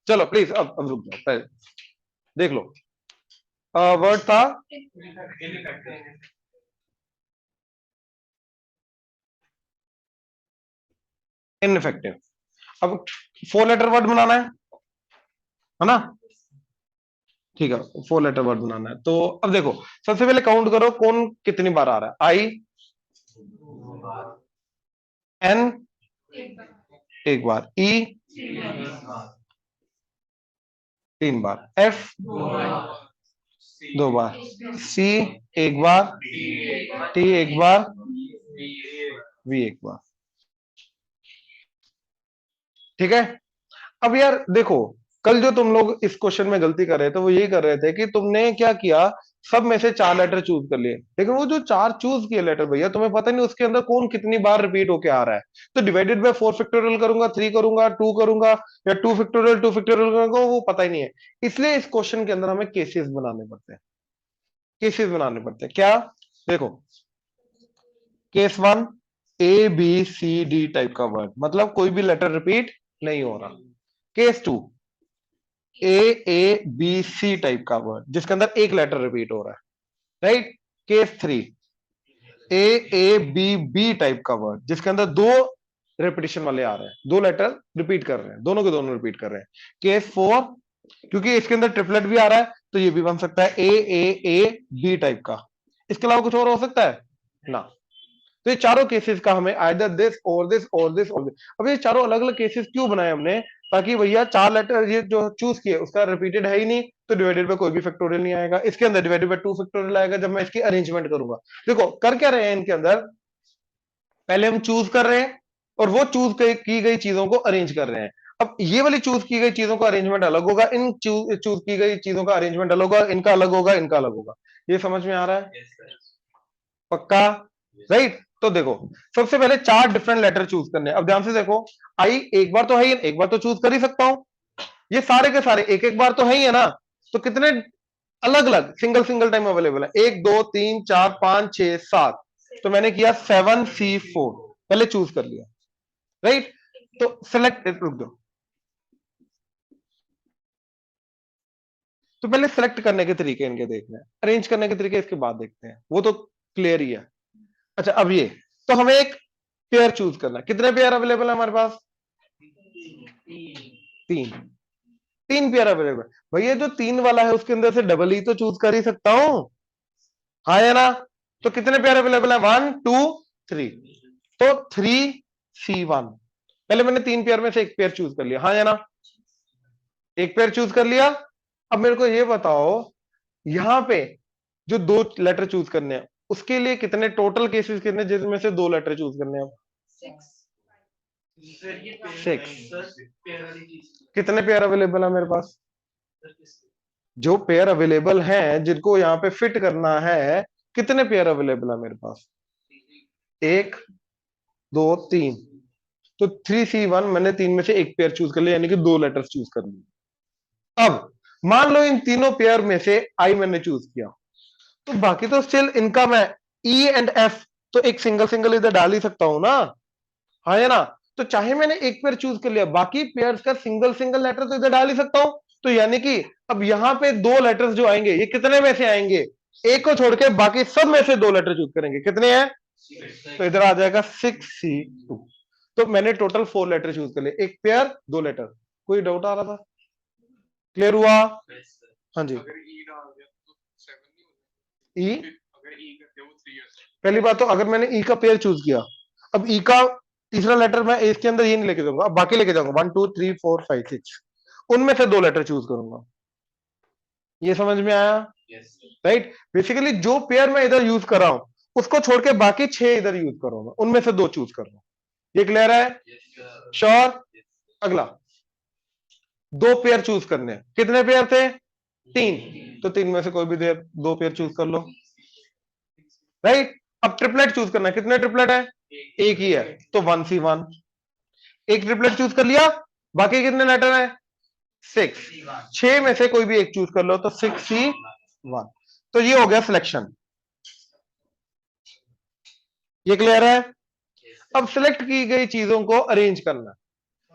चलो प्लीज अब रुक जाओ, पहले देख लो। वर्ड था इनफेक्टिव। अब 4 लेटर वर्ड बनाना है ना? ठीक है, 4 लेटर वर्ड बनाना है, तो अब देखो, सबसे पहले काउंट करो कौन कितनी बार आ रहा है। आई, एन एक बार, ई 3 बार, एफ 2 बार, सी एक बार, टी एक बार, वी एक बार। ठीक है। अब यार देखो, कल जो तुम लोग इस क्वेश्चन में गलती कर रहे थे वो यही कर रहे थे कि तुमने क्या किया, सब में से 4 लेटर चूज कर लिए, लेकिन वो जो 4 चूज किए लेटर भैया तुम्हें पता नहीं उसके अंदर कौन कितनी बार रिपीट होके आ रहा है। तो डिवाइडेड बाय 4 फैक्टोरियल करूंगा, 3 करूंगा, 2 करूंगा, या 2 फैक्टोरियल करूंगा, वो पता ही नहीं है। इसलिए इस क्वेश्चन के अंदर हमें केसेस बनाने पड़ते हैं। केसेस बनाने पड़ते हैं क्या? देखो, केस 1, ABCD टाइप का वर्ड, मतलब कोई भी लेटर रिपीट नहीं हो रहा। केस 2, AABC टाइप का वर्ड जिसके अंदर एक लेटर रिपीट हो रहा है, राइट? केस 3, AABB टाइप का वर्ड जिसके अंदर 2 रिपीटिशन वाले आ रहे हैं, 2 लेटर रिपीट कर रहे हैं, दोनों के दोनों रिपीट कर रहे हैं। केस 4, क्योंकि इसके अंदर ट्रिपलेट भी आ रहा है तो ये भी बन सकता है AAAB टाइप का। इसके अलावा कुछ और हो सकता है ना? तो ये चारों केसेस का हमें आइदर दिस और दिस और दिस और दिस। अब ये चारों अलग अलग केसेस क्यों बनाए हमने? ताकि भैया 4 लेटर ये जो चूज किए उसका रिपीटेड है ही नहीं, तो डिवाइडेड बाय कोई भी फैक्टोरियल नहीं आएगा। इसके अंदर डिवाइडेड बाय 2 फैक्टोरियल आएगा जब मैं इसकी अरेंजमेंट करूंगा। देखो कर क्या रहे हैं इनके अंदर, पहले हम चूज कर रहे हैं और वो चूज की गई चीजों को अरेंज कर रहे हैं। अब ये वाली चूज की गई चीजों का अरेंजमेंट अलग होगा, इन चूज की गई चीजों का अरेंजमेंट अलग होगा, इनका अलग होगा, इनका अलग होगा। ये समझ में आ रहा है? पक्का? राइट। तो देखो, सबसे पहले 4 डिफरेंट लेटर चूज करने हैं। अब ध्यान से देखो, आई एक बार तो है ही, एक बार तो चूज कर ही सकता हूं। ये सारे के सारे एक एक बार तो है ही है ना? तो कितने अलग अलग सिंगल सिंगल टाइम अवेलेबल है? 1 2 3 4 5 6 7। तो मैंने किया 7C4, पहले चूज कर लिया, राइट? तो सेलेक्ट, रुक दो, तो पहले सेलेक्ट करने के तरीके इनके देखने हैं, अरेंज करने के तरीके इसके बाद देखते हैं, वो तो क्लियर ही है। अच्छा अब ये, तो हमें एक पेयर चूज करना है। कितने पेयर अवेलेबल है हमारे पास? 3। 3 पेयर अवेलेबल। भैया जो 3 वाला है उसके अंदर से डबल ही तो चूज कर ही सकता हूं, हाँ या ना? तो कितने पेयर अवेलेबल है? 1 2 3। तो 3C1, पहले मैंने 3 पेयर में से एक पेयर चूज कर लिया, हाँ या ना? एक पेयर चूज कर लिया। अब मेरे को ये बताओ, यहां पे जो 2 लेटर चूज करने हैं उसके लिए कितने टोटल केसेस कितने जिसमें से 2 लेटर चूज करने हैं? 6। कितने पेयर अवेलेबल है मेरे पास? जो पेयर अवेलेबल हैं जिनको यहां पे फिट करना है, कितने पेयर अवेलेबल है मेरे पास? 1 2 3। तो 3C1 मैंने 3 में से एक पेयर चूज कर लिया, यानी कि 2 लेटर्स चूज कर लिए। अब मान लो इन तीनों पेयर में से आई मैंने चूज किया, तो बाकी तो स्टिल इनका मैं ई एंड एफ तो एक सिंगल सिंगल इधर डाल ही सकता हूं ना, हाँ या ना? तो चाहे मैंने एक पेयर चूज कर लिया, बाकी पेयर्स का सिंगल सिंगल लेटर तो इधर डाल ही सकता हूं। तो यानी कि अब यहां पे 2 लेटर्स जो आएंगे ये कितने में से आएंगे? एक को छोड़ के बाकी सब में से 2 लेटर चूज करेंगे। कितने हैं? तो इधर आ जाएगा 6C2। तो मैंने टोटल 4 लेटर चूज कर लिए, एक पेयर 2 लेटर। कोई डाउट आ रहा था? क्लियर हुआ? हाँ जी। ई, पहली बात तो अगर मैंने ई का पेयर चूज किया, अब ई का तीसरा लेटर मैं इसके अंदर ये नहीं लेके जाऊंगा, अब बाकी लेके जाऊंगा 1 2 3 4 5 6, उनमें से 2 लेटर चूज करूंगा। ये समझ में आया? राइट। बेसिकली जो पेयर मैं इधर यूज कर रहा हूं उसको छोड़ के बाकी 6 इधर यूज करूंगा, उनमें से 2 चूज कर रहा हूं। ये क्लियर है? श्योर? अगला, 2 पेयर चूज करने हैं। कितने पेयर थे? 3। तो 3 में से कोई भी 2 पेयर चूज कर लो, राइट? अब ट्रिपलेट चूज करना है। कितने ट्रिपलेट है? एक ही है, तो 1C1। एक ट्रिपलेट चूज कर लिया, बाकी कितने लेटर है? 6। 6 में से कोई भी एक चूज कर लो, तो 6C1। तो ये हो गया सिलेक्शन। ये क्लियर है? अब सिलेक्ट की गई चीजों को अरेंज करना।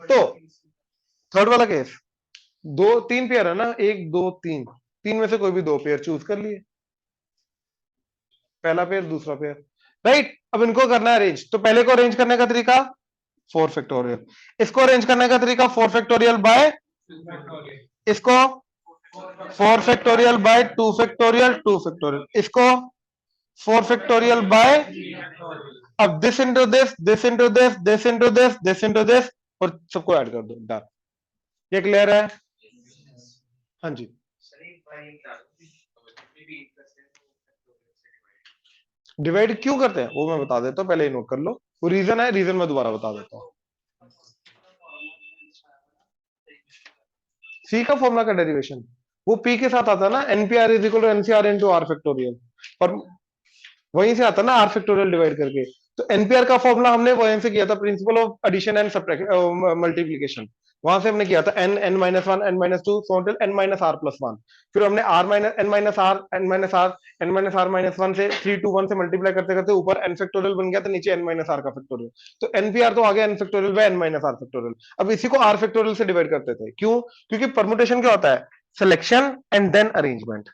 तो थर्ड वाला केस, दो तीन पेयर है ना, एक दो तीन, तीन में से कोई भी दो पेयर चूज कर लिए, पहला पेयर दूसरा पेयर, राइट। अब इनको करना है अरेंज, तो पहले को अरेंज करने का तरीका 4 फैक्टोरियल, इसको अरेंज करने का तरीका 4 फैक्टोरियल बाय, इसको 4 फैक्टोरियल बाय 2 फैक्टोरियल, 2 फैक्टोरियल, इसको 4 फैक्टोरियल बाय, अब this into this, this into this, this into this, this into this, और सबको ऐड कर दो, डन। ये क्लियर है? हाँ जी। डिवाइड क्यों करते हैं वो मैं बता देता हूँ, पहले ही नोट कर लो, वो रीजन है, रीजन मैं दोबारा बता देता हूँ। सी का फॉर्मूला का डेरिवेशन वो पी के साथ आता है ना, NPR is equal to NCR into R factorial, और वहीं से आता है ना आर फैक्टोरियल डिवाइड करके। तो एनपीआर का फॉर्मूला हमने वहीं से किया था, principle of addition and multiplication, वहां से हमने किया था N, N minus one, N minus two, so till N minus R plus one. फिर हमने R minus N minus R, N minus R, N minus R minus one से 3 to 1 से multiply करते करते ऊपर एन फैक्टोरियल बन गया, तो नीचे एन माइनस आर का फैक्टोरियल, तो एनपीआर तो आ गया N factorial by N minus R factorial. अब इसी को आर फैक्टोरियल से डिवाइड करते थे, क्यों? क्योंकि परमुटेशन क्या होता है, सिलेक्शन एंड देन अरेंजमेंट।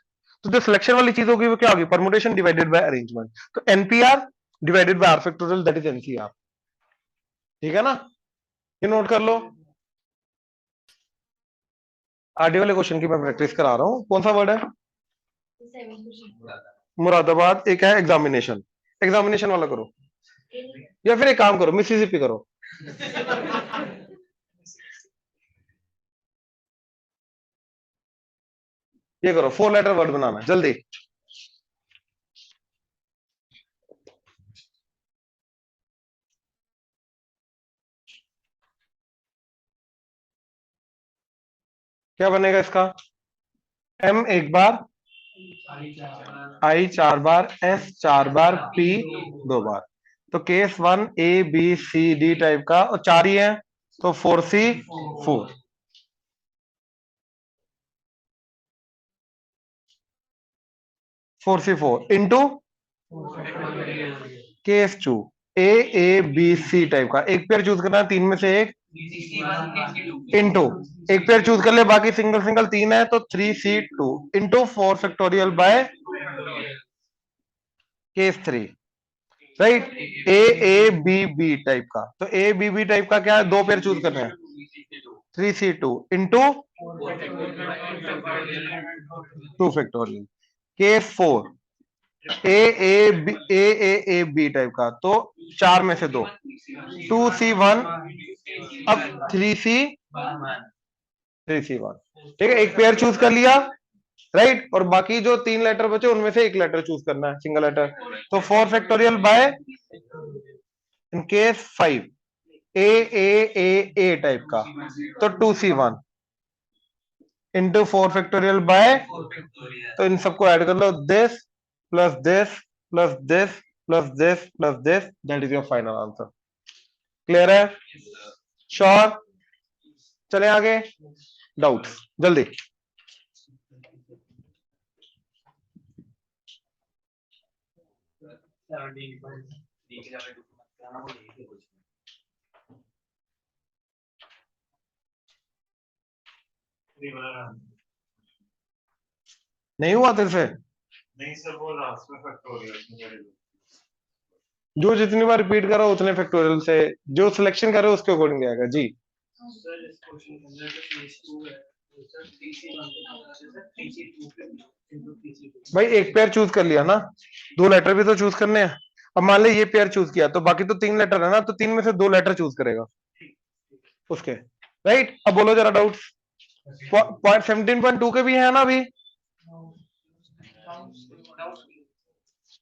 तो जो सिलेक्शन वाली चीज होगी वो क्या होगी, परमुटेशन डिवाइडेड बाय अरेंजमेंट, तो NPR divided by R factorial, that is NCR. ठीक है ना, ये नोट कर लो। आरडी वाले क्वेश्चन की मैं प्रैक्टिस करा रहा हूं, कौन सा वर्ड है? मुरादाबाद। एक है एग्जामिनेशन, एग्जामिनेशन वाला करो, या फिर एक काम करो, मिसिसिपी करो। ये करो, 4 लेटर वर्ड बनाना जल्दी। क्या बनेगा इसका? एम एक बार, आई 4 बार, एस 4 बार, पी 2 बार। तो case one A B C D type का, और 4 ही है, तो 4C4, 4C4 into case two A A B C type का, एक पेयर चूज करना है तीन में से एक, इंटू एक पेयर चूज कर ले, बाकी सिंगल सिंगल तीन है, तो 3C2 into 4 factorial by case three, right. A A B B type का, तो ए बी बी टाइप का क्या है, दो पेयर चूज करने हैं, 3C2 into 2 factorial, case four A A B A A A B type का, तो 4 में से 2, 2C1, अब 3C1, ठीक है, एक पेयर चूज कर लिया, राइट। और बाकी जो 3 लेटर बचे उनमें से एक लेटर चूज करना है, सिंगल लेटर, तो 4 factorial bye, in case 5 A A A A type का, तो 2C1 इंटू 4 फैक्टोरियल बाय, तो इन सबको ऐड कर लो, this plus this plus this plus this plus this, that is your final answer. Clear है? Sure? चले आगे, डाउट्स जल्दी। नहीं हुआ तेरे से? नहीं सर, वो लास्ट में फैक्टोरियल, जो जितनी बार रिपीट करो उतने फैक्टोरियल से, जो सिलेक्शन करे उसके अकॉर्डिंग आएगा जी। सर इस क्वेश्चन के अंदर तो केस 2 है, तो सर 3C1 सर 3C2 भाई एक पेयर चूज कर लिया ना, 2 लेटर भी तो चूज करने हैं। अब मान ले ये पेयर चूज किया, तो बाकी तो 3 लेटर है ना, तो 3 में से 2 लेटर चूज करेगा उसके, राइट। अब बोलो जरा डाउट्स। पॉइंट 17.2 के भी है ना अभी?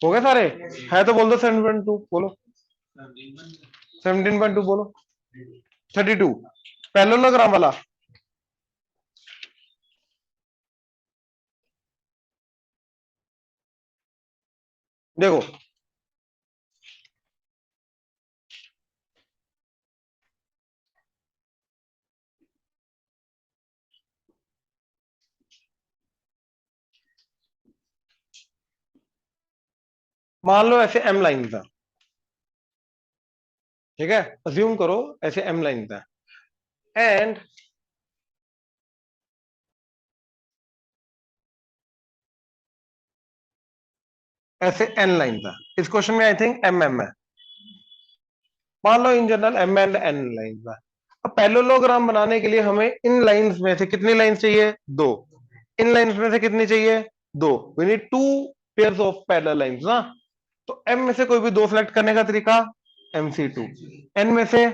हो गए सारे? है तो बोल दो 17.2 बोलो, 17.2 बोलो, 32 पैरेललोग्राम वाला। देखो मान लो ऐसे एम लाइन था, ठीक है, अज्यूम करो ऐसे एम लाइन था, एंड ऐसे n लाइन है। इस क्वेश्चन में आई थिंक एम है, मान लो in general M and N line है। अब पैरेललोग्राम बनाने के लिए हमें इन लाइंस में से कितनी लाइंस चाहिए? दो। इन लाइंस में से कितनी चाहिए? दो। We need two pairs of parallel lines ना। तो एम में से कोई भी दो सेलेक्ट करने का तरीका MC2। एन में से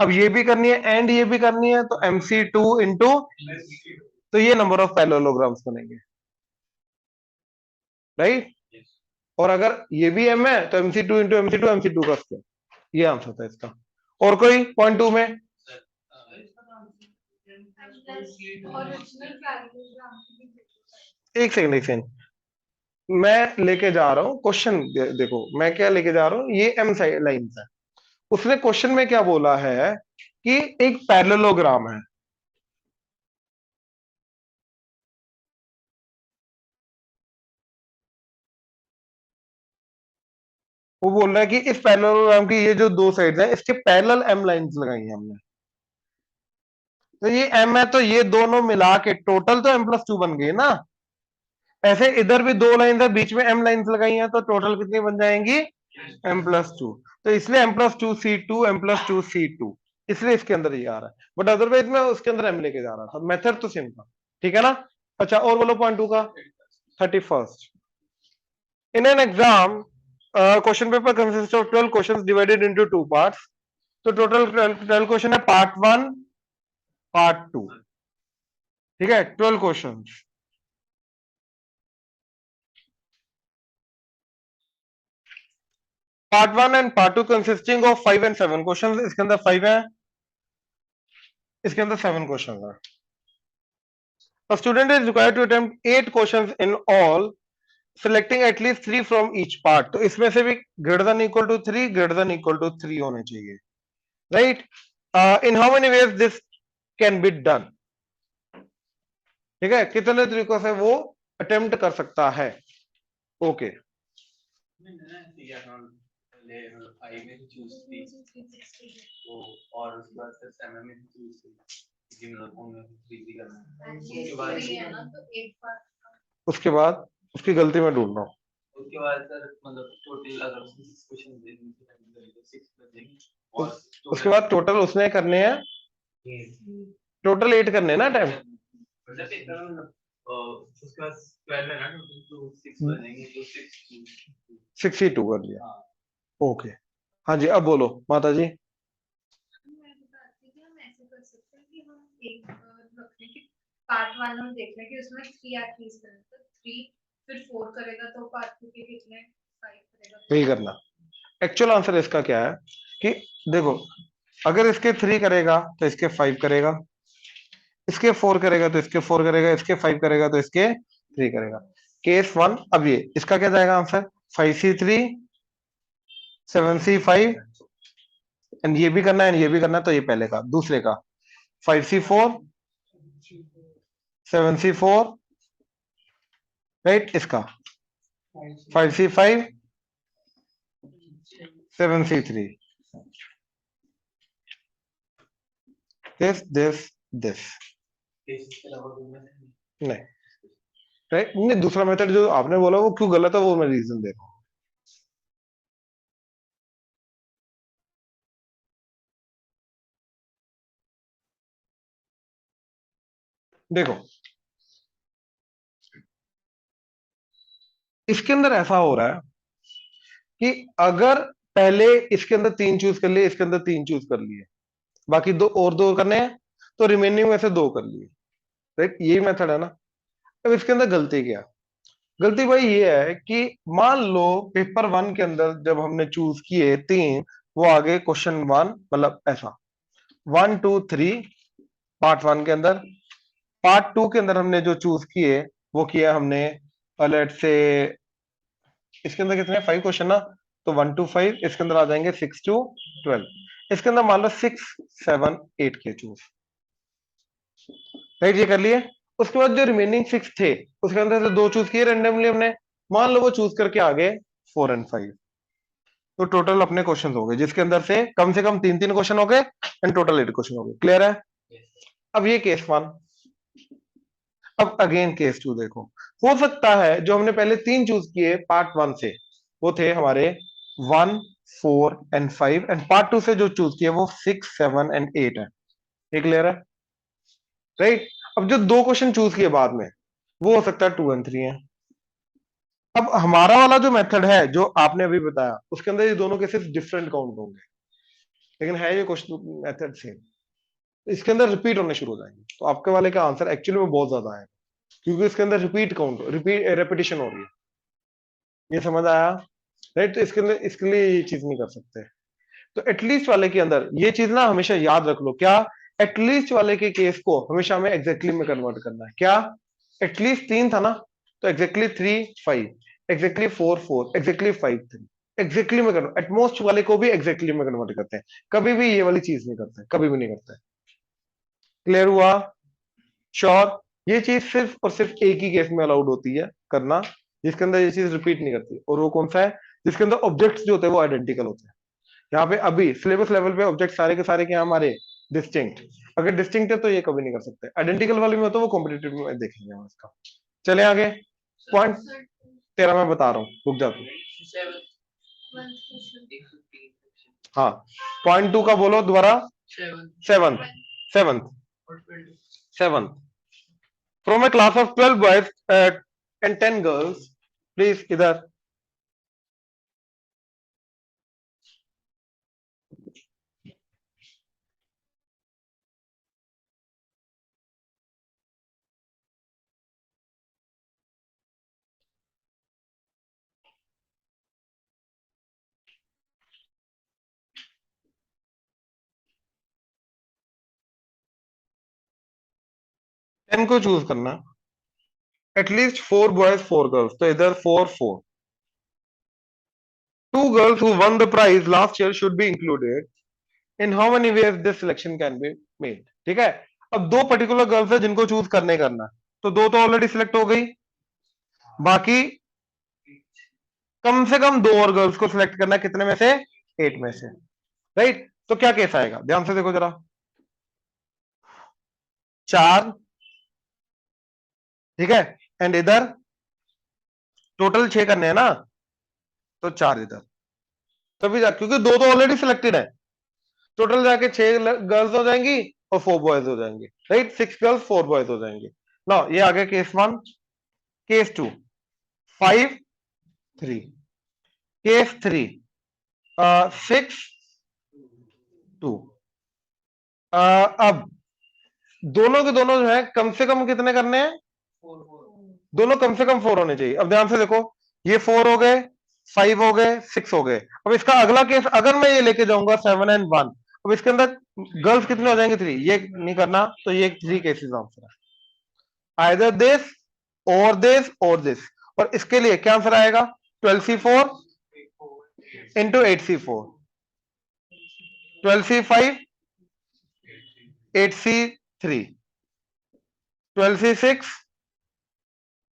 अब ये भी करनी है एंड ये भी करनी है, तो MC2 इंटू, तो ये नंबर ऑफ पैरेललोग्राम्स बनेंगे, राइट। और अगर ये भी m है तो MC2 इंटू MC2 का स्क्वायर, ये आंसर था इसका। और कोई पॉइंट 2 में? एक सेकंड, मैं लेके जा रहा हूं क्वेश्चन, देखो मैं क्या लेके जा रहा हूं, ये m लाइन है। उसने क्वेश्चन में क्या बोला है कि एक पैरेललोग्राम है, वो बोल रहा है कि इस पैरेललोग्राम की ये जो दो साइड्स हैं इसके पैरेलल m लाइंस लगाई हैं हमने। तो ये m है, तो ये दोनों मिला के टोटल तो m+2 बन गई ना। ऐसे इधर भी दो लाइन है, बीच में m लाइंस लगाई हैं, तो टोटल कितनी बन जाएंगी? m+2। तो इसलिए m+2C2 m+2C2, इसलिए इसके अंदर ये आ रहा है। बट अदरवाइज मैं उसके अंदर m लेके जा रहा था, मेथड तो सेम था, ठीक है ना। अच्छा और बोलो पॉइंट 2 का। 31st, in an exam question paper consist of 12 questions divided into two parts. तो टोटल 12 क्वेश्चन है, पार्ट 1 पार्ट 2, ठीक है, 12 questions. Part 1 and part 2 consisting of 5 and 7 questions. इसके अंदर 5 है, इसके अंदर 7 क्वेश्चंस है। A student is required to attempt 8 questions in all, selecting at least 3 from each part. तो इसमें से भी greater than equal to 3, greater than equal to 3 होने चाहिए, right? In how many ways this can be done? ठीक है, कितने तरीकों से वो अटेम्प्ट कर सकता है? ओके, और उसके बाद फिर सेवन में चूज की मतलब उनमें उसके बाद उसकी गलती मैं ढूंढ रहा हूँ। उसके बाद सर मतलब टोटल अगर क्वेश्चन दे तो 6 बचेंगे और उसके बाद टोटल उसने करने हैं, टोटल 8 करने हैं ना अटेम्प्ट। उसके बाद 12 है ना तो 6 बचेंगे तो 62 कर लिया, ओके। हाँ जी, अब बोलो माता जी। पार्ट 1 हम देख लें कि उसमें 3 एटलीस्ट करें, तो 3 फिर 4 करेगा तो पार्ट 2 के कितने 5 करेगा। यही करना। एक्चुअल आंसर इसका क्या है कि देखो, अगर इसके 3 करेगा तो इसके 5 करेगा, इसके 4 करेगा तो इसके 4 करेगा, इसके 5 करेगा तो इसके 3 करेगा। केस 1, अब ये इसका क्या जाएगा आंसर? 5C3 7C5, एंड ये भी करना है, ये भी करना है, तो ये पहले का। दूसरे का 5C4 7C4, राइट। इसका 5C5 7C3, this नहीं, राइट। नहीं, दूसरा मेथड जो आपने बोला वो क्यों गलत है, वो मैं रीजन दे रहा हूं। देखो, इसके अंदर ऐसा हो रहा है कि अगर पहले इसके अंदर 3 चूज कर लिए, इसके अंदर 3 चूज कर लिए, बाकी दो करने हैं, तो रिमेनिंग में से 2 कर लिए, राइट। यही मेथड है ना। अब इसके अंदर गलती क्या? गलती भाई ये है कि मान लो पेपर 1 के अंदर जब हमने चूज किए 3, वो आगे क्वेश्चन 1 मतलब ऐसा 1 2 3 पार्ट 1 के अंदर। पार्ट 2 के अंदर हमने जो चूज किए वो किया हमने, लेट से इसके अंदर कितने 5 क्वेश्चन ना, तो 1 to 5, इसके अंदर आ जाएंगे 6 to 12। इसके अंदर मान लो 6 7 8 के चूज, राइट, ये कर लिए। उसके बाद जो रिमेनिंग 6 थे उसके अंदर से 2 चूज किए रेंडमली हमने, मान लो वो चूज करके आ गए 4 and 5। तो टोटल अपने क्वेश्चन हो गए जिसके अंदर से कम 3 क्वेश्चन हो गए, एंड टोटल 8 क्वेश्चन हो गए। क्लियर है? अब ये केस 1। अब अगेन केस 2 देखो, हो सकता है जो हमने पहले 3 चूज किए पार्ट 1 से, वो थे हमारे 1 4 एंड 5, एंड पार्ट 2 से जो चूज किए वो 6 7 एंड 8 है। ये क्लियर है, राइट? अब जो 2 क्वेश्चन चूज किए बाद में, वो हो सकता है 2 एंड 3 है। अब हमारा वाला जो मेथड है जो आपने अभी बताया, उसके अंदर ये दोनों केसेस डिफरेंट काउंट होंगे, लेकिन है ये क्वेश्चन मेथड सेम। इसके अंदर रिपीट होने शुरू हो जाएंगे, तो आपके वाले का आंसर एक्चुअली में बहुत ज्यादा है, क्योंकि इसके अंदर रिपीट रेपिटेशन हो रही है। ये समझ आया, राइट? तो इसके अंदर इसके लिए ये चीज नहीं कर सकते। तो एटलीस्ट वाले के अंदर ये चीज ना हमेशा याद रख लो, क्या? एटलीस्ट वाले के केस को हमेशा हमें एग्जैक्टली में कन्वर्ट करना है। क्या? एटलीस्ट 3 था ना, तो एग्जैक्टली 3 5, एग्जैक्टली 4 4, एग्जैक्टली 5 3, एग्जैक्टली में कन्वर्ट। एटमोस्ट वाले को भी एग्जैक्टली में कन्वर्ट करते हैं, कभी भी ये वाली चीज नहीं करते, कभी भी नहीं करते। क्लियर हुआ? श्योर? ये चीज सिर्फ और सिर्फ एक ही केस में अलाउड होती है करना, जिसके अंदर ये चीज रिपीट नहीं करती, और वो कौन सा है? जिसके अंदर ऑब्जेक्ट्स जो होते हैं वो आइडेंटिकल होते हैं। यहाँ पे अभी सिलेबस लेवल पे ऑब्जेक्ट सारे के सारे क्या हमारे डिस्टिंक्ट, अगर डिस्टिंक्ट है तो ये कभी नहीं कर सकते। आइडेंटिकल वाले में हो तो वो कॉम्पिटिटिव में देखेंगे हम इसका। चले आगे, पॉइंट तेरा मैं बता रहा हूँ, रुक जा तू। हाँ, पॉइंट 2 का बोलो दोबारा। Seventh seventh from A class of 12 boys and 10 girls, please इधर। टेन को चूज करना, एटलीस्ट 4 बॉयज 4 गर्ल्स, तो इधर 4 4। 2 girls who won the prize last year should be included. In how many ways this selection can be made? ठीक है, अब 2 particular girls है जिनको चूज करने करना, तो 2 तो ऑलरेडी सिलेक्ट हो गई, बाकी कम से कम 2 और गर्ल्स को सिलेक्ट करना है, कितने में से? 8 में से, राइट? तो क्या केस आएगा, ध्यान से देखो जरा। 4, ठीक है, एंड इधर टोटल 6 करने हैं ना, तो 4 इधर, तभी जा, क्योंकि 2 तो ऑलरेडी सिलेक्टेड है, टोटल जाके 6 गर्ल्स हो जाएंगी और 4 बॉयज हो जाएंगे, राइट? 6 गर्ल्स 4 बॉयज हो जाएंगे ना। ये आ गया केस 1। Case 2 5 3, case 3 6 2। अब दोनों के दोनों जो है कम से कम कितने करने हैं? दोनों कम से कम 4 होने चाहिए। अब ध्यान से देखो, ये 4 हो गए, 5 हो गए, 6 हो गए। अब इसका अगला केस अगर मैं ये लेके जाऊंगा 7 एंड 1, अब इसके अंदर गर्ल्स कितने हो जाएंगे? 3। ये नहीं करना, तो ये 3 केसेस आंसर है, आइदर दिस और दिस। और इसके लिए क्या आंसर आएगा? 12c4 into 8c4, 12c5 8c3, 12c6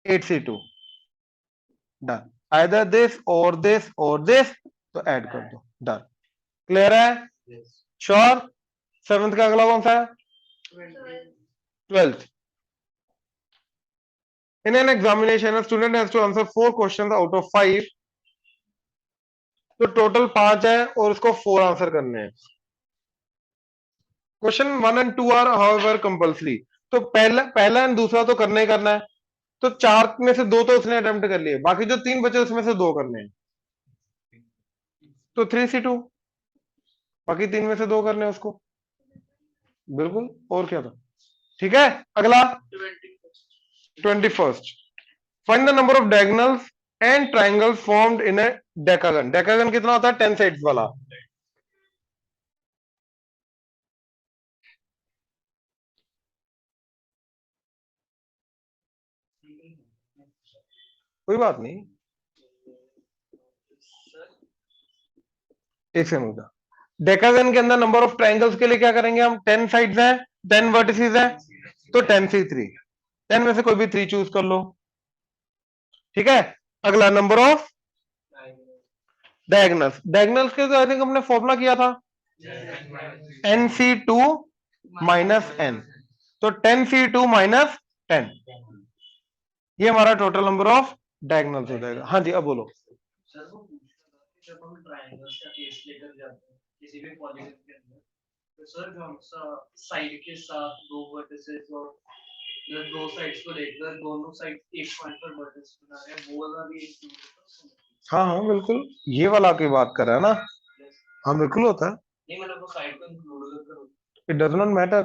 8c2, done. Either this और दिस, तो ऐड कर दो, डन। क्लियर है? श्योर? 7th का अगला कौन सा है? 12th। In an examination, a student has to answer 4 questions out of 5, तो टोटल 5 है और उसको 4 आंसर करने हैं। Question 1 and 2 are however compulsory, तो पहला एंड दूसरा तो करना ही करना है, तो 4 में से 2 तो उसने अटेम्प्ट कर लिए, बाकी जो 3 बचे उसमें से 2 करने हैं, तो 3c2, बाकी 3 में से 2 करने हैं उसको, बिल्कुल, और क्या था? ठीक है, अगला 21st। Find the number of diagonals and triangles formed in A decagon. Decagon कितना होता है? 10 साइड्स वाला। कोई बात नहीं, एक सेकंड का। डेकागन के अंदर नंबर ऑफ ट्राइंगल्स के लिए क्या करेंगे हम? 10 साइड्स हैं, 10 वर्टिसेस हैं, तो 10c3, 10 में से कोई भी 3 चूज कर लो, ठीक है। अगला नंबर ऑफ डायगोनल्स, डायगोनल्स के तो आई थिंक हमने फॉर्मूला किया था nc2 माइनस n, तो 10c2 माइनस 10, ये हमारा टोटल नंबर ऑफ डायगोनल्स हो जाएगा। हाँ जी, अब बोलो। सर वो पूछना था कि जब हम ट्रायंगल्स का केस लेकर जाते हैं किसी भी पॉलीगन के अंदर, तो सर जो हम साइड के साथ दो वर्टिसेस और मतलब दो साइड्स को लेकर दोनों साइड एक पॉइंट पर वर्टिस बना रहे हैं, वो वाला भी include होता है उसमें? हाँ हाँ बिल्कुल, ये वाला की बात कर रहा है ना। Yes. हाँ बिल्कुल होता है। नहीं मतलब वो साइड को इंक्लूड कर। It does not matter,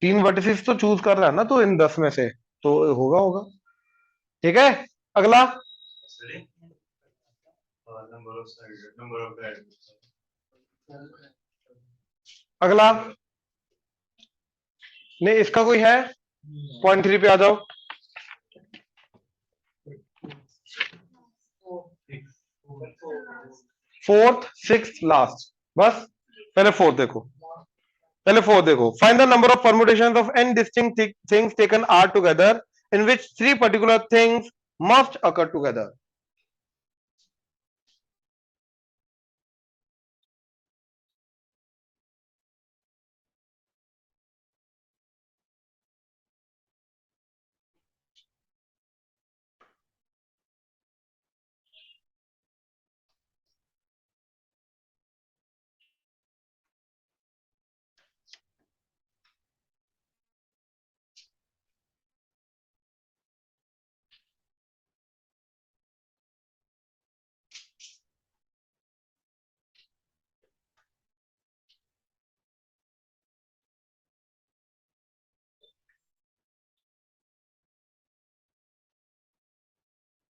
3 vertices तो चूज कर रहा है ना, तो इन 10 में से तो होगा होगा। ठीक है, अगला। Number of side, number of diagonals. अगला नहीं, इसका कोई है? पॉइंट 3 पे आ जाओ। फोर्थ, सिक्स्थ, लास्ट, बस। पहले फोर्थ देखो, पहले फोर्थ देखो। Find the number of permutations of n distinct things taken R together in which 3 particular things must occur together.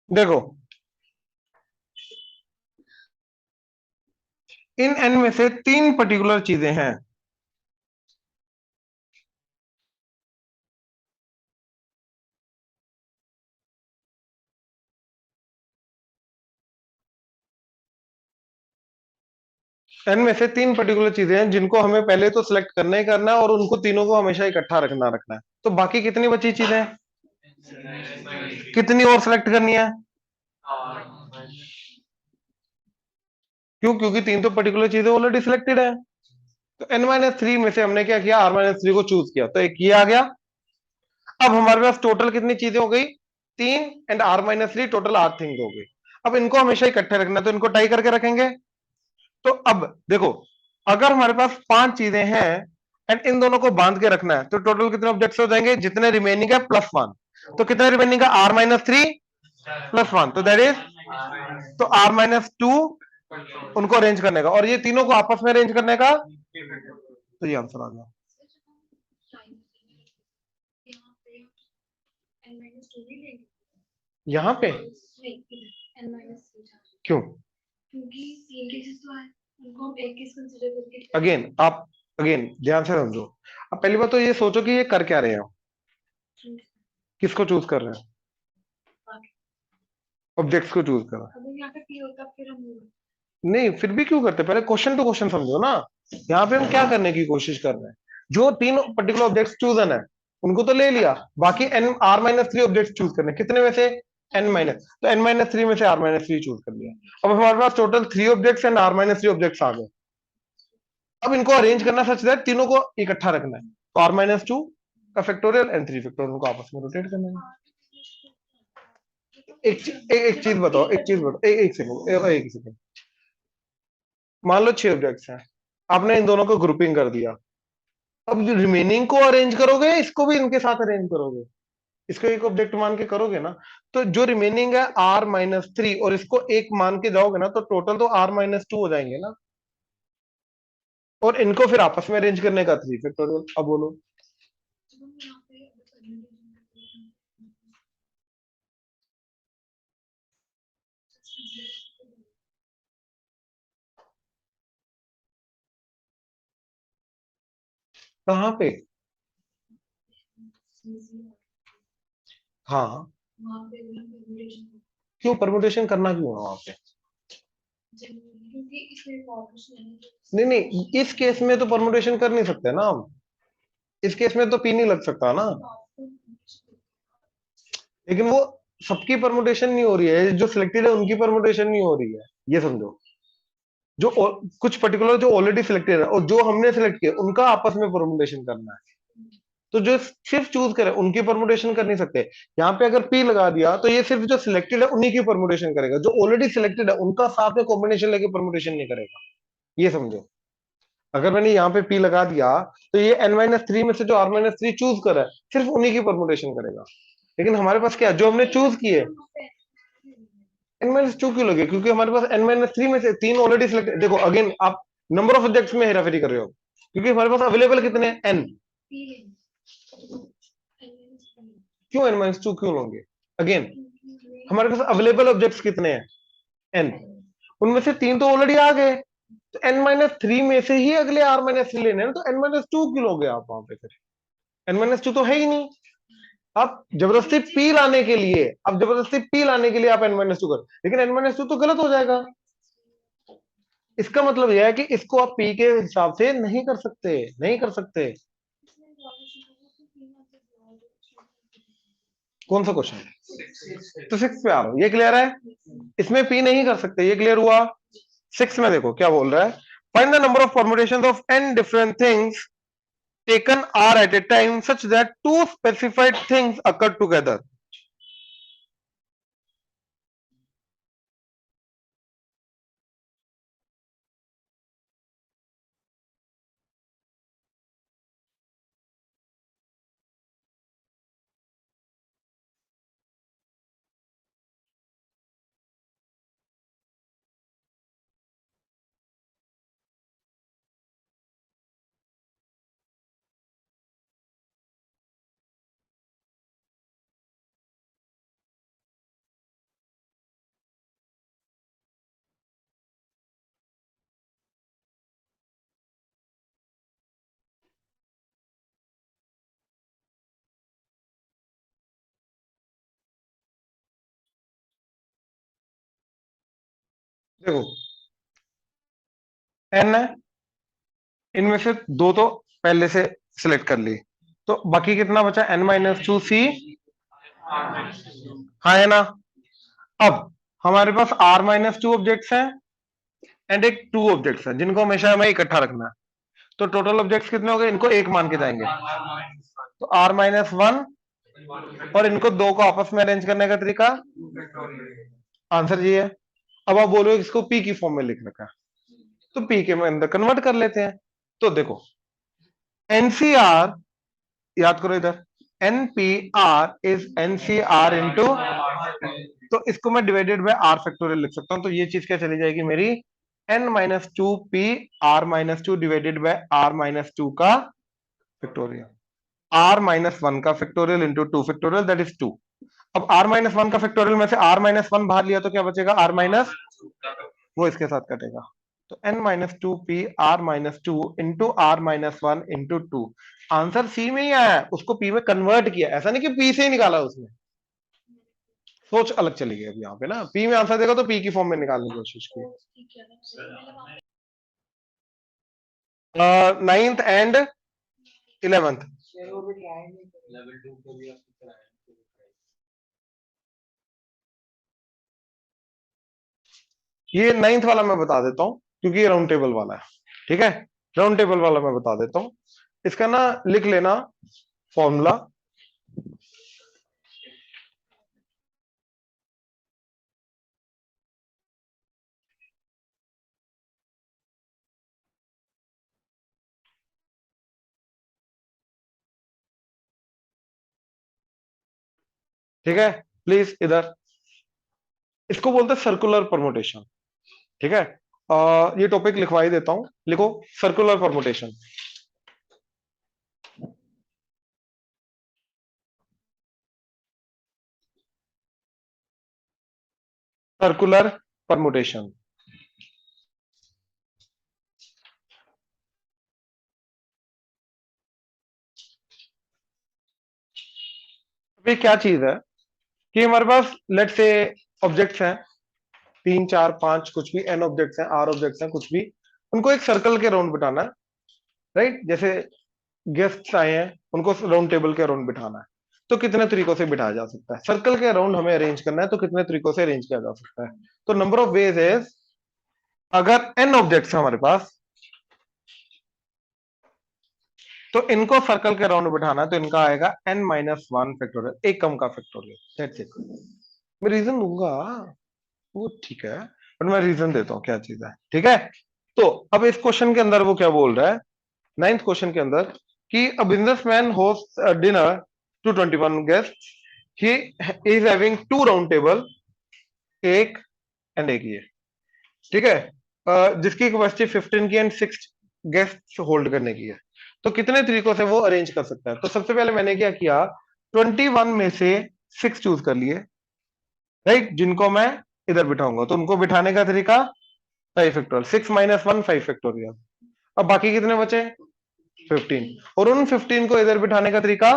देखो, इन n में से 3 पर्टिकुलर चीजें हैं। n में से 3 पर्टिकुलर चीजें हैं जिनको हमें पहले तो सिलेक्ट करना ही करना है, और उनको तीनों को हमेशा इकट्ठा रखना है। तो बाकी कितनी बची चीजें हैं? कितनी और सिलेक्ट करनी है? क्यों? क्योंकि 3 तो पर्टिकुलर चीजें ऑलरेडी सिलेक्टेड है। तो n-3 में से हमने क्या किया? r-3 को चूज किया, तो एक ये आ गया। अब हमारे पास टोटल कितनी चीजें हो गई? 3 एंड r-3 टोटल 8 थिंग्स हो गई। अब इनको हमेशा इकट्ठे रखना है, तो इनको टाई करके रखेंगे। तो अब देखो, अगर हमारे पास 5 चीजें हैं एंड इन दोनों को बांध के रखना है, तो टोटल कितने ऑब्जेक्ट्स हो जाएंगे? जितने रिमेनिंग है +1। तो कितने रिमेनिंग है? r-3 +1, तो दैट इज, तो r-2 उनको अरेंज करने का, और ये तीनों को आपस में अरेंज करने का। तो ये आंसर आ गया। यहाँ पे क्यों? अगेन आप, अगेन ध्यान से समझो। अब पहली बात तो ये सोचो कि ये कर क्या रहे हो, किसको चूज कर रहे हो? ऑब्जेक्ट्स को चूज कर रहे हैं। नहीं, फिर भी क्यों करते? पहले क्वेश्चन टू क्वेश्चन समझो ना। यहाँ पे हम क्या करने की कोशिश कर रहे हैं? जो 3 पर्टिकुलर ऑब्जेक्ट्स चूजन है उनको तो ले लिया, बाकी r-3 ऑब्जेक्ट्स चूज करने, कितने में से? n-, तो n-3 में से r-3 चूज कर लिया। अब हमारे पास total 3 objects and r-3 objects आ गए। अब इनको अरेंज करना सच दैट तीनों को इकट्ठा रखना है, तो r-2 का फैक्टोरियल एंड 3 फैक्टोरियल को आपस में रोटेट करना है। एक चीज बताओ, एक चीज बताओ, एक सेकंड, एक सेकंड। मान लो 6 ऑब्जेक्ट्स हैं, आपने इन दोनों को ग्रुपिंग कर दिया। अब जो रिमेनिंग को अरेंज करोगे, इसको भी इनके साथ अरेंज करोगे, इसको एक ऑब्जेक्ट मान के करोगे ना, तो जो रिमेनिंग है r-3 और इसको एक मान के जाओगे ना, तो टोटल तो r-2 हो जाएंगे ना, और इनको फिर आपस में अरेंज करने का 3 फैक्टोरियल। अब बोलो। कहाँ पे? हाँ, क्यों परमुटेशन करना क्यों है वहां पे? नहीं नहीं, इस केस में तो परमुटेशन कर नहीं सकते ना हम, इस केस में तो पी नहीं लग सकता ना। लेकिन वो सबकी परमुटेशन नहीं हो रही है, जो सिलेक्टेड है उनकी परमुटेशन नहीं हो रही है, ये समझो। जो कुछ पर्टिकुलर जो ऑलरेडी सिलेक्टेड है और जो हमने सिलेक्ट किया उनका आपस में परमुटेशन करना है। तो जो सिर्फ चूज करे उनकी परमुटेशन कर नहीं सकते। यहाँ पे अगर पी लगा दिया तो ये सिर्फ जो सिलेक्टेड है उन्हीं की परमुटेशन करेगा, जो ऑलरेडी सिलेक्टेड है उनका साथ में कॉम्बिनेशन लेके परमुटेशन नहीं करेगा। ये समझो, अगर मैंने यहाँ पे पी लगा दिया तो ये n-3 में से जो r-3 चूज करा है सिर्फ उन्हीं की परमुटेशन करेगा। लेकिन हमारे पास क्या, जो हमने चूज किए n-2 क्यों लगे, क्योंकि हमारे पास n-3 में से 3 ऑलरेडी सिलेक्ट। देखो अगेन आप नंबर ऑफ ऑब्जेक्ट्स में हेराफेरी कर रहे हो, क्योंकि हमारे पास अवेलेबल कितने हैं, n। क्यों n-2 क्यों लोगे, अगेन हमारे पास अवेलेबल ऑब्जेक्ट्स कितने हैं, n। उनमें से 3 तो ऑलरेडी आ गए, तो n-3 में से ही अगले r-3 लेने हैं, तो n-2 क्यों लोगे आप वहां पे, फिर n-2 तो है ही नहीं। आप जबरदस्ती पी लाने के लिए, अब जबरदस्ती पी लाने के लिए आप n-2 कर, लेकिन n-2 तो गलत हो जाएगा। इसका मतलब यह है कि इसको आप पी के हिसाब से नहीं कर सकते, नहीं कर सकते। कौन सा क्वेश्चन, तो 6 पे आ रहा हूं, ये क्लियर है, इसमें पी नहीं कर सकते, ये क्लियर हुआ। 6 में देखो क्या बोल रहा है, find the number of permutations of n different things taken r at a time such that two specified things occur together। देखो n है, इनमें से दो तो पहले से सिलेक्ट कर ली, तो बाकी कितना बचा, n-2c, हाँ है ना। अब हमारे पास r-2 ऑब्जेक्ट्स हैं एंड एक 2 ऑब्जेक्ट्स हैं जिनको हमेशा हमें इकट्ठा रखना है, तो टोटल ऑब्जेक्ट्स कितने हो गए, इनको एक मान के जाएंगे, तो r-1, और इनको दो को आपस में अरेंज करने का तरीका, आंसर ये है। अब आप बोलो इसको पी की फॉर्म में लिख रखा है, तो पी के में अंदर कन्वर्ट कर लेते हैं। तो देखो एनसीआर, याद करो इधर, एनपीआर इज एनसीआर इंटू, तो इसको मैं डिवाइडेड बाय आर फैक्टोरियल लिख सकता हूं, तो ये चीज क्या चली जाएगी मेरी, n-2 p r-2 divided by r-2 का फैक्टोरियल, r-1 का factorial into 2 factorial, that is 2। अब r-1 का फैक्टोरियल में से r-1 बाहर लिया तो क्या बचेगा, r-, वो इसके साथ कटेगा, तो n-2 p r-2 into r-1 into 2। Answer C में ही आया है, उसको पी में कन्वर्ट किया, ऐसा नहीं कि पी से ही निकाला उसने, सोच अलग चली गई। अब यहाँ पे ना पी में आंसर देखो तो पी की फॉर्म में निकालने की कोशिश की। 9th एंड 11th, ये 9th वाला मैं बता देता हूं क्योंकि ये राउंड टेबल वाला है, ठीक है, राउंड टेबल वाला मैं बता देता हूं, इसका ना लिख लेना फॉर्मूला, ठीक है, प्लीज इधर, इसको बोलते हैं सर्कुलर परमुटेशन, ठीक है। ये टॉपिक लिखवा ही देता हूं, लिखो सर्कुलर परमुटेशन। सर्कुलर परमुटेशन, ये क्या चीज है कि हमारे पास लेट से ऑब्जेक्ट्स हैं 3 4 5 कुछ भी, एन ऑब्जेक्ट्स हैं, आर ऑब्जेक्ट्स हैं, कुछ भी, उनको एक सर्कल के राउंड बिठाना है, राइट। जैसे गेस्ट्स आए हैं उनको राउंड टेबल के राउंड बिठाना है, तो कितने तरीकों से बिठाया जा सकता है, सर्कल के राउंड हमें अरेंज करना है तो कितने तरीकों से अरेंज किया जा सकता है, तो नंबर ऑफ वेज इज, अगर एन ऑब्जेक्ट्स है हमारे पास, तो इनको सर्कल के अराउंड बिठाना है, तो इनका आएगा n-1 फैक्टोरियल, एक कम का फैक्टोरियल, दैट्स इट। मैं रीजन दूंगा, वो ठीक है, बट मैं रीजन देता हूं क्या चीज है, ठीक है। तो अब इस क्वेश्चन के अंदर वो क्या बोल रहा है, नाइन्थ क्वेश्चन के अंदर, कि a businessman host dinner to 21 guest, he is having 2 round table, एक एंड एक ये, ठीक है। जिसकी कैपेसिटी 15 की एंड 6 गेस्ट होल्ड करने की है। तो कितने तरीकों से वो अरेंज कर सकता है? तो सबसे पहले मैंने क्या किया, 21 में से 6 चूज कर लिए, राइट, जिनको मैं इधर बिठाऊंगा, तो उनको बिठाने का तरीका 5 फैक्टोरियल, 6 - 1 5 फैक्टोरियल। अब बाकी कितने बचे, 15, और उन 15 को इधर बिठाने का तरीका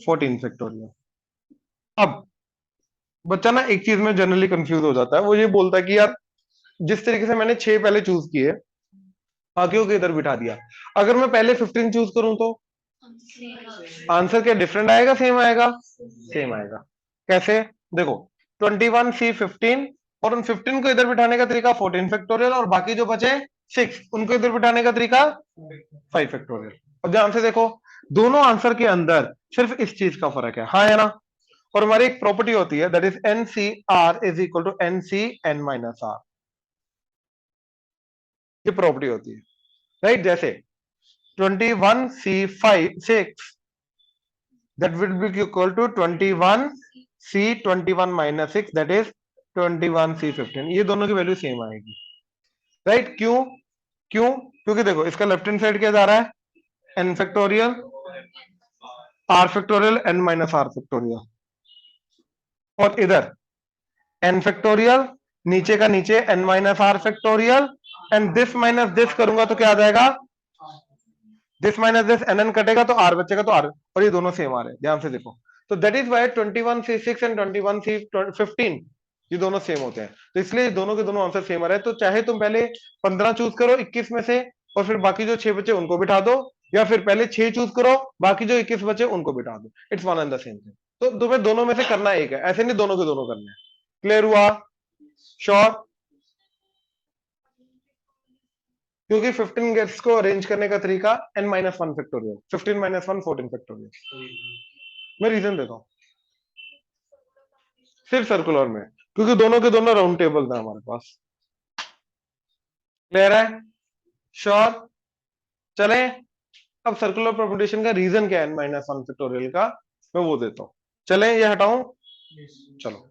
14 फैक्टोरियल। अब बच्चा ना एक चीज में जनरली कंफ्यूज हो जाता है, वो ये बोलता है कि यार जिस तरीके से मैंने 6 पहले चूज किए, बाकियों को इधर बिठा दिया, अगर मैं पहले 15 चूज करूं तो आंसर क्या डिफरेंट आएगा, सेम आएगा? सेम आएगा। कैसे? देखो, 21C15, और उन 15 को इधर बिठाने का तरीका 14 फैक्टोरियल, और बाकी जो बचे 6 उनको इधर बिठाने का तरीका 5 फैक्टोरियल। अब ध्यान से देखो, दोनों आंसर के अंदर सिर्फ इस चीज का फर्क है, हाँ है ना। और हमारी एक प्रॉपर्टी होती है, that is NCR is equal to NC n-R, ये प्रॉपर्टी होती है, राइट। जैसे 21C6 that will be equal to 21C21 - 6, that is 21C15, ये दोनों की वैल्यू सेम आएगी, राइट। क्यों? क्यों? क्योंकि देखो इसका लेफ्ट हैंड साइड क्या जा रहा है, n factorial r factorial n-r factorial, और इधर n फैक्टोरियल, नीचे का नीचे n-r factorial, and this minus this करूंगा तो क्या आ जाएगा, दिस माइनस दिस, nn कटेगा तो r बचेगा, तो r, और ये दोनों सेम आ रहे हैं, ध्यान से देखो। तो that is why 21C6 and 21C15 ये दोनों सेम होते हैं, तो इसलिए दोनों के दोनों आंसर सेम आ रहे हैं। तो चाहे तुम पहले 15 चूज करो 21 में से, और फिर बाकी जो 6 बचे उनको बिठा दो, या फिर पहले 6 चूज करो, बाकी जो 21 बचे उनको बिठा दो, it's one and the same thing. तो तुम्हें दोनों में से करना एक है, ऐसे नहीं दोनों के दोनों करने हैं। क्लियर हुआ? श्योर? क्योंकि 15 गेट्स को अरेंज करने का तरीका n-1 फैक्टोरियल, 15 - 1 14 फैक्टोरियल। मैं रीजन देता हूं, सिर्फ सर्कुलर में, क्योंकि दोनों के दोनों राउंड टेबल था हमारे पास। क्लियर है? श्योर? चले, अब सर्कुलर प्रोपोर्शन का रीजन क्या है n-1 फैक्टोरियल का, मैं वो देता हूं। चले, ये हटाऊं? चलो,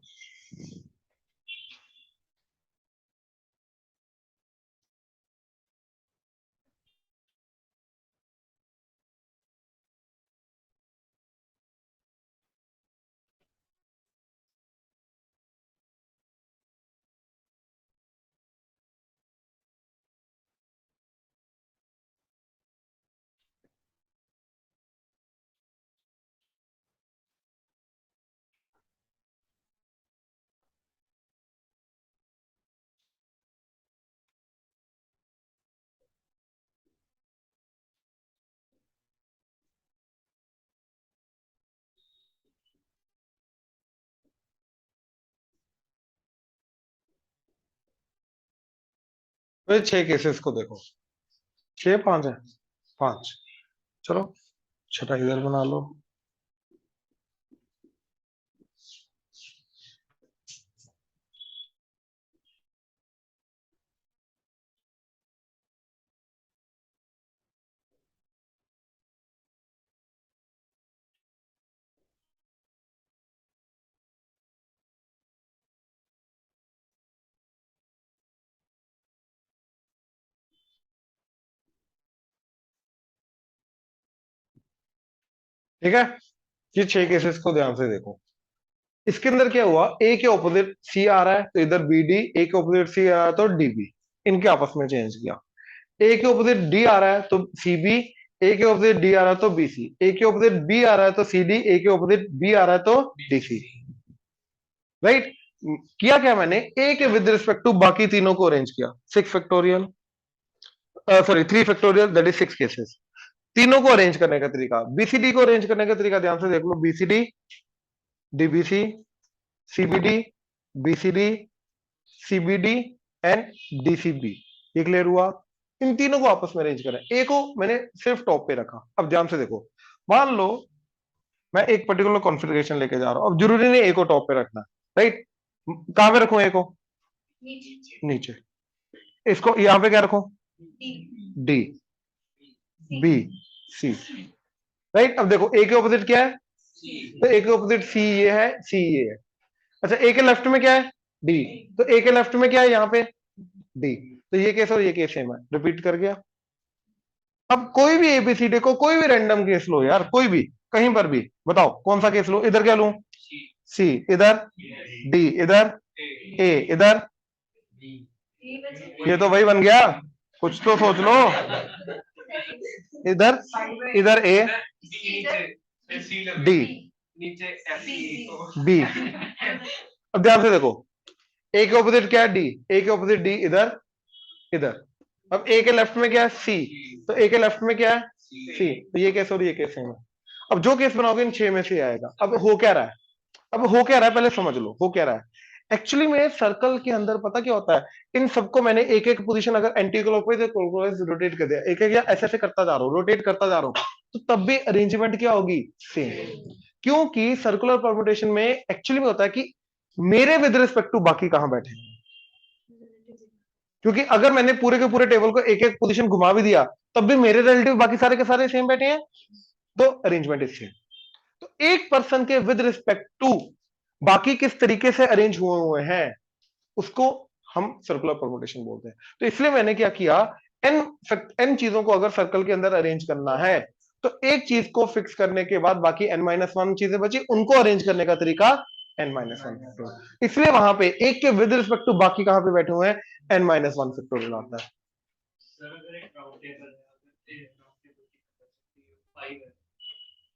तो 6 केसेस को देखो, 6 5 है, 5, चलो छठा इधर बना लो। ठीक है, ये 6 केसेस को ध्यान से देखो। इसके अंदर क्या हुआ, ए के ऑपोजिट सी आ रहा है, तो इधर बी डी, ए के ऑपोजिट सी आ रहा है तो डी बी, इनके आपस में चेंज किया। ए के ऑपोजिट डी आ रहा है तो सी बी, ए के ऑपोजिट डी आ रहा है तो बी सी, ए के ऑपोजिट बी आ रहा है तो सी डी, ए के ऑपोजिट बी आ रहा है तो डी सी, राइट। किया क्या मैंने, ए के विद रिस्पेक्ट टू बाकी तीनों को अरेंज किया, 6 factorial, sorry 3 factorial, that is 6 cases. तीनों को अरेंज करने का तरीका, बीसीडी को अरेंज करने का तरीका ध्यान से देख लो, BCD, DBC, CBD, BCD, CBD and DCB, ये क्लियर हुआ? इन तीनों को आपस में अरेंज करें। ए को मैंने सिर्फ टॉप पे रखा। अब ध्यान से देखो, मान लो मैं एक पर्टिकुलर कॉन्फ़िगरेशन लेके जा रहा हूं, अब जरूरी नहीं ए को टॉप पे रखना, राइट? कहां पे रखूं ए को? नीचे नीचे। इसको यहां पे क्या रखूं? डी, बी, सी, राइट? अब देखो ए के ऑपोजिट क्या है? तो ए के ऑपोजिट सी ये है, सी ये है। अच्छा, ए के लेफ्ट में क्या है? डी। तो ए के लेफ्ट में क्या है यहाँ पे? डी। तो ये केस और ये केस सेम है, रिपीट कर गया। अब कोई भी एबीसीडी को कोई भी रैंडम केस लो यार, कोई भी कहीं पर भी, बताओ कौन सा केस लो। इधर क्या लूं? सी, इधर डी, इधर ए, इधर ये तो वही बन गया, कुछ तो सोच लो। इधर इधर ए, डी, बी। अब ध्यान से देखो, ए के ऑपोजिट क्या है? डी। ए के ऑपोजिट डी, इधर इधर। अब ए के लेफ्ट में क्या है? सी। तो ए के लेफ्ट में क्या है? सी। तो ये केस और ये केस सेम है। अब जो केस बनाओगे इन 6 में से आएगा। अब हो क्या रहा है? अब हो क्या रहा है पहले समझ लो, हो क्या रहा है। एक्चुअली में सर्कल के अंदर पता क्या होता है, इन सबको मैंने एक एक पोजीशन अगर एंटी क्लॉकवाइज या क्लॉकवाइज रोटेट कर दिया, एक एक या ऐसे ऐसे करता जा रहा हूं, रोटेट करता जा रहा हूं, तो तब भी अरेंजमेंट क्या होगी? सेम। क्योंकि सर्कुलर परम्यूटेशन में एक्चुअली में होता है कि मेरे विद रिस्पेक्ट टू बाकी कहां बैठे हैं। क्योंकि अगर मैंने पूरे के पूरे टेबल को एक एक पोजीशन घुमा भी दिया, तब भी मेरे रिलेटिव बाकी सारे के सारे सेम बैठे हैं, तो अरेंजमेंट इज सेम। तो एक पर्सन के विद रिस्पेक्ट टू बाकी किस तरीके से अरेंज हुए हुए हैं, उसको हम सर्कुलर परम्यूटेशन बोलते हैं। तो इसलिए मैंने क्या किया, एन चीजों को अगर सर्कल के अंदर अरेंज करना है, तो एक चीज को फिक्स करने के बाद बाकी n-1 चीजें बची, उनको अरेंज करने का तरीका n-1 फैक्टोरियल। इसलिए वहां पे एक के विद रिस्पेक्ट टू बाकी कहां पे बैठे हुए हैं, n-1 फैक्टोरियल आता है।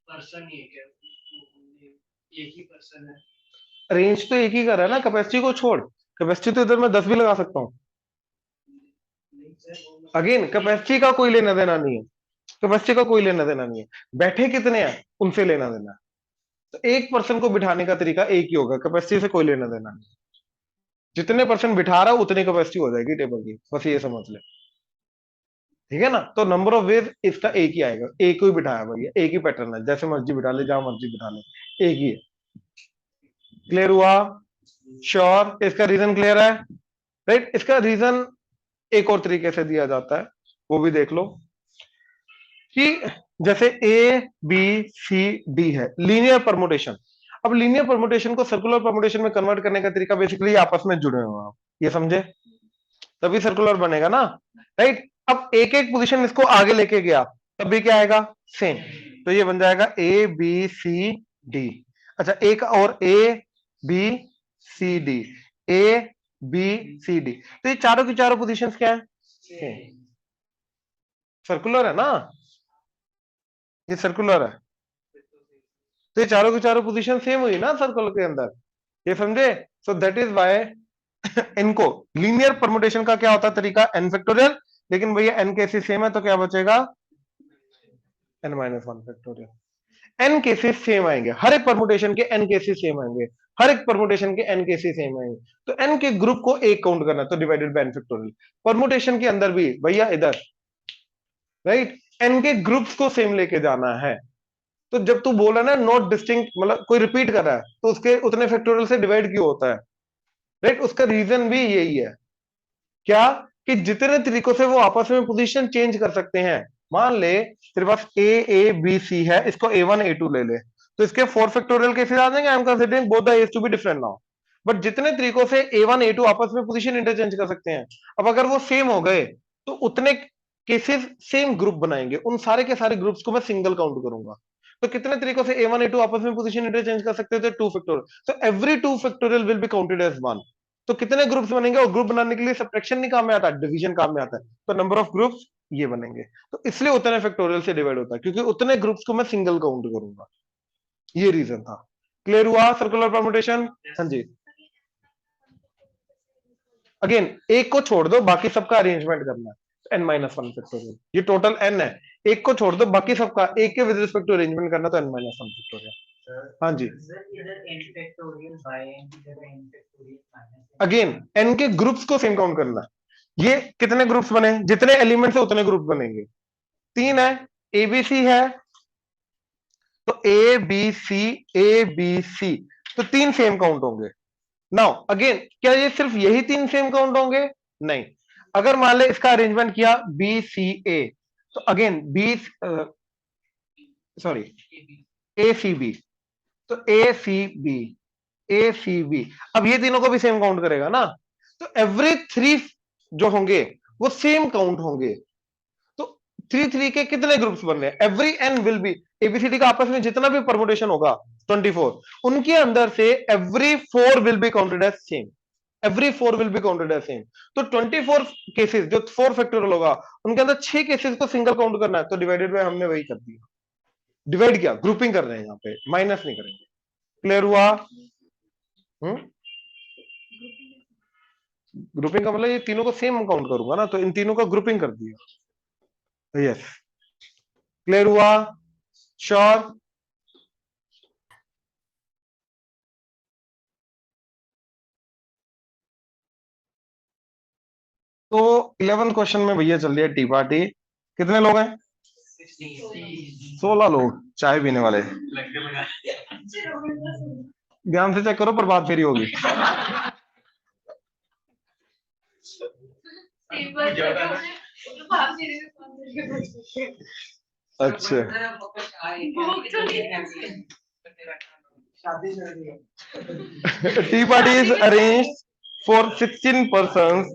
पर्सन एक ही पर्सन है, रेंज तो एक ही कर रहा है ना, कैपेसिटी को छोड़। कैपेसिटी तो इधर मैं 10 भी लगा सकता हूं। अगेन कैपेसिटी का कोई लेना देना नहीं है, कैपेसिटी का कोई लेना देना नहीं है, बैठे कितने हैं उनसे लेना देना है। तो एक पर्सन को बिठाने का तरीका एक ही होगा, कैपेसिटी से कोई लेना देना नहीं। जितने पर्सन बिठा रहा है उतनी कैपेसिटी हो जाएगी टेबल की, बस ये समझ ले, ठीक है ना? तो नंबर ऑफ वेज इसका एक ही आएगा, एक ही बिठाया भैया, एक ही पैटर्न है, जैसे मर्जी बिठा ले, जहां मर्जी बिठा ले, एक ही है। क्लियर हुआ? श्योर? इसका रीजन क्लियर है, राइट? इसका रीजन एक और तरीके से दिया जाता है, वो भी देख लो कि जैसे ए बी सी डी है, लीनियर परमुटेशन। अब लीनियर परमुटेशन को सर्कुलर परमुटेशन में कन्वर्ट करने का तरीका बेसिकली आपस में जुड़े हुए हैं, ये समझे, तभी सर्कुलर बनेगा ना, राइट? अब एक एक पोजीशन इसको आगे लेके गया, तब भी क्या आएगा? सेम। तो ये बन जाएगा ए बी सी डी। अच्छा, एक और A B C D, A B C D. तो ये चारों की चारों पोजीशंस क्या है? सेम। सर्कुलर है ना, ये सर्कुलर है, तो ये चारों की चारों पोजीशन सेम हुई ना सर्कल के अंदर, ये समझे? सो दैट इज वाई इनको लीनियर परमुटेशन का क्या होता है तरीका? n factorial. लेकिन भैया n केसेस सेम है तो क्या बचेगा? n-1 factorial. n cases same आएंगे, हर एक परमुटेशन के n केसेस सेम आएंगे, हर एक परमुटेशन के n केसेस सेम आएंगे। तो n के ग्रुप को एक काउंट करना है, तो divided by n factorial. Permutation के अंदर भी भैया इधर, राइट, n के ग्रुप्स को सेम लेके जाना है। तो जब तू बोला ना नॉट डिस्टिंक्ट, मतलब कोई रिपीट कर रहा है, तो उसके उतने फैक्टोरियल से डिवाइड क्यों होता है, राइट? उसका रीजन भी यही है, क्या कि जितने तरीकों से वो आपस में पोजीशन चेंज कर सकते हैं। मान ले तेरे पास ए बी सी है, इसको A1 A2 ले ले, तो इसके 4 फैक्टोरियल केसेस आ जाएंगे। I am considering both the as to be different now, but जितने तरीकों से A1 A2 आपस में पोजीशन इंटरचेंज कर सकते हैं, अब अगर वो सेम हो गए तो उतने केसेस सेम ग्रुप बनाएंगे, उन सारे के सारे ग्रुप्स को मैं सिंगल काउंट करूंगा। तो कितने तरीकों से A1 A2 आपस में पोजीशन इंटरचेंज कर सकते थे? 2 फैक्टोरियल। तो every 2 factorial will be counted as 1। तो कितने ग्रुप्स बनेंगे? और ग्रुप बनाने के लिए सब्ट्रैक्शन नहीं काम में आता, डिवीजन काम में आता है। तो नंबर ऑफ ग्रुप्स ये बनेंगे, तो इसलिए उतने फैक्टोरियल से डिवाइड होता है, क्योंकि उतने ग्रुप्स को मैं सिंगल काउंट करूंगा, ये रीजन था। क्लियर हुआ सर्कुलर परम्यूटेशन? हाँ जी। अगेन एक को छोड़ दो, बाकी सबका अरेंजमेंट करना है, n-1 फैक्टोरियल। ये टोटल n है, एक को छोड़ दो, बाकी सबका एक के विद रिस्पेक्ट टू अरेंजमेंट करना, तो n-1 फैक्टोरियल। हाँ जी। अगेन n के ग्रुप्स को सेम काउंट करना है, ये कितने ग्रुप्स बने, जितने एलिमेंट्स है उतने ग्रुप बनेंगे। 3 है, एबीसी है, तो ए बी सी, ए बी सी, तो 3 सेम काउंट होंगे। नाउ अगेन, क्या ये सिर्फ यही 3 सेम काउंट होंगे? नहीं। अगर मान ले इसका अरेंजमेंट किया बी सी ए, तो अगेन बी, सॉरी, ए सी बी, तो ए सी बी, ए सी बी, अब ये तीनों को भी सेम काउंट करेगा ना, तो एवरी 3 जो होंगे वो सेम काउंट होंगे। तो 3 के कितने ग्रुप्स बन रहे हैं? Every N will be, ABCD का आपस में जितना भी परमुटेशन होगा 24, उनके अंदर से every 4 will be counted as same, every 4 will be counted as same. तो 24 केसेस जो 4 फैक्टोरियल होगा, उनके अंदर 6 केसेस को सिंगल काउंट करना है, तो डिवाइडेड बाय हमने वही कर दिया, डिवाइड किया, ग्रुपिंग कर रहे हैं, यहाँ पे माइनस नहीं करेंगे। क्लियर हुआ? ग्रुपिंग का मतलब ये तीनों को सेम काउंट करूंगा ना, तो इन तीनों का ग्रुपिंग कर दिया। यस, क्लियर हुआ? श्योर? तो 11th क्वेश्चन में भैया चल रही है टी पार्टी। कितने लोग हैं? 16 लोग चाय पीने वाले। ध्यान से चेक करो, पर बात फेरी होगी। अच्छा, T party is arrange for 16 persons.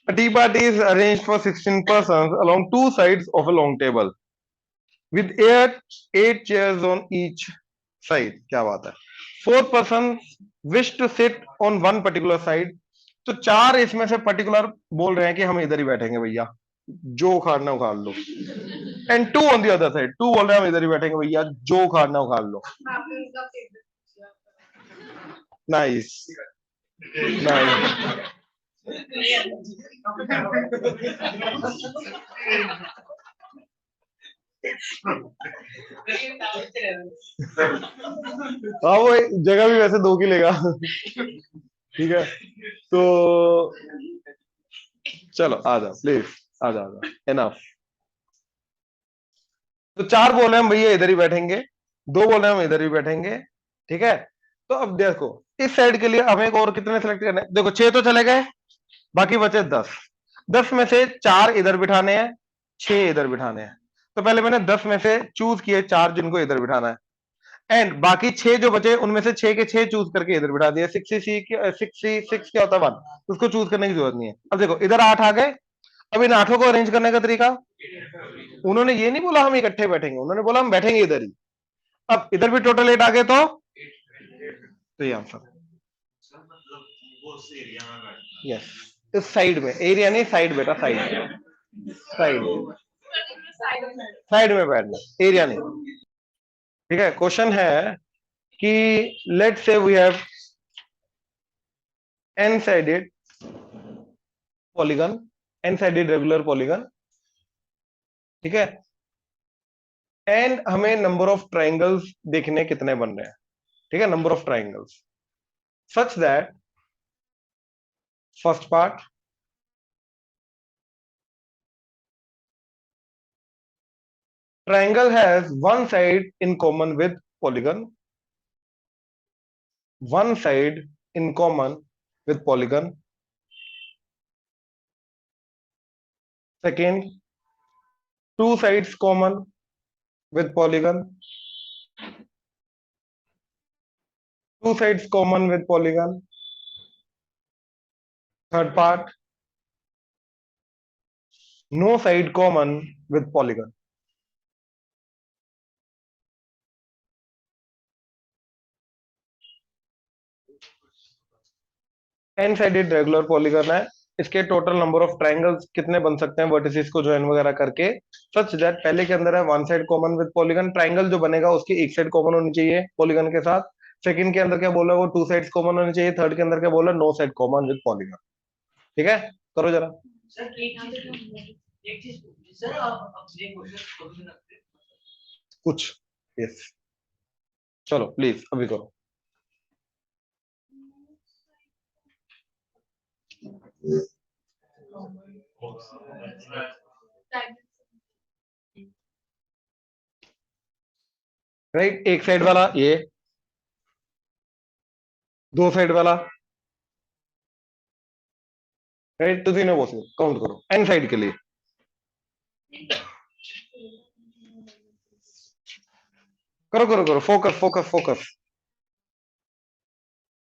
A tea party is arranged for 16 persons along two sides of a long table with 8 chairs on each side. क्या बात है? 4 persons wish to sit on one particular side. तो 4 इसमें से particular बोल रहे हैं कि हम इधर ही बैठेंगे भैया, जो उखाड़ना उखाड़ लो। And 2 on the other side, 2 बोल रहे हैं हम इधर ही बैठेंगे भैया, जो उखाड़ना उखाड़ लो। Nice, nice. हाँ, वो जगह भी वैसे 2 की लेगा। ठीक है, तो चलो आ जाओ प्लीज, आ जाओ, एनफ। तो 4 बोल रहे हैं हम भैया इधर ही बैठेंगे, 2 बोल रहे हैं हम इधर ही बैठेंगे। ठीक है, तो अब देखो इस साइड के लिए हमें और कितने सेलेक्ट करने हैं? देखो 6 तो चले गए, बाकी बचे 10। 10 में से 4 इधर बिठाने हैं, 6 इधर बिठाने हैं। तो पहले मैंने 10 में से चूज किए 4 जिनको इधर बिठाना है, एंड बाकी 6 जो बचे उनमें से 6 के 6 चूज करके इधर बिठा दिया। 66 क्या होता है 1, उसको चूज करने की जरूरत नहीं है। अब देखो इधर 8 आ गए, अब इन 8 को अरेंज करने का तरीका, उन्होंने ये नहीं बोला हम इकट्ठे बैठेंगे, उन्होंने बोला हम बैठेंगे इधर ही। अब इधर भी टोटल 8 आ गए, तो ये आंसर। यस, इस साइड में, एरिया नहीं साइड बेटा, साइड, साइड, साइड में बैठना, एरिया नहीं। ठीक है, क्वेश्चन है कि let say we have n sided polygon, n sided regular polygon. ठीक है, एंड हमें नंबर ऑफ ट्राइंगल्स देखने कितने बन रहे हैं। ठीक है, number of triangles such that first part, triangle has one side in common with polygon, one side in common with polygon. Second, two sides common with polygon, two sides common with polygon. Third part, no side common with polygon. n sided regular polygon है, इसके total number of triangles कितने बन सकते हैं vertices को join वगैरह करके, such that पहले के अंदर है one side common with polygon, triangle जो बनेगा उसकी एक साइड कॉमन होनी चाहिए पॉलीगन के साथ। सेकंड के अंदर क्या बोला, वो टू साइड्स कॉमन होनी चाहिए। थर्ड के अंदर क्या बोला, no side common with polygon. ठीक है, करो जरा सर एक चीज सर आप अपने क्वेश्चन सॉल्यूशन रखते हैं कुछ। यस, चलो प्लीज अभी करो। राइट, एक साइड वाला ये, दो साइड वाला, राइट, तो तीनों पॉसिबल। काउंट करो एन साइड के लिए। करो करो करो, फोकस फोकस फोकस।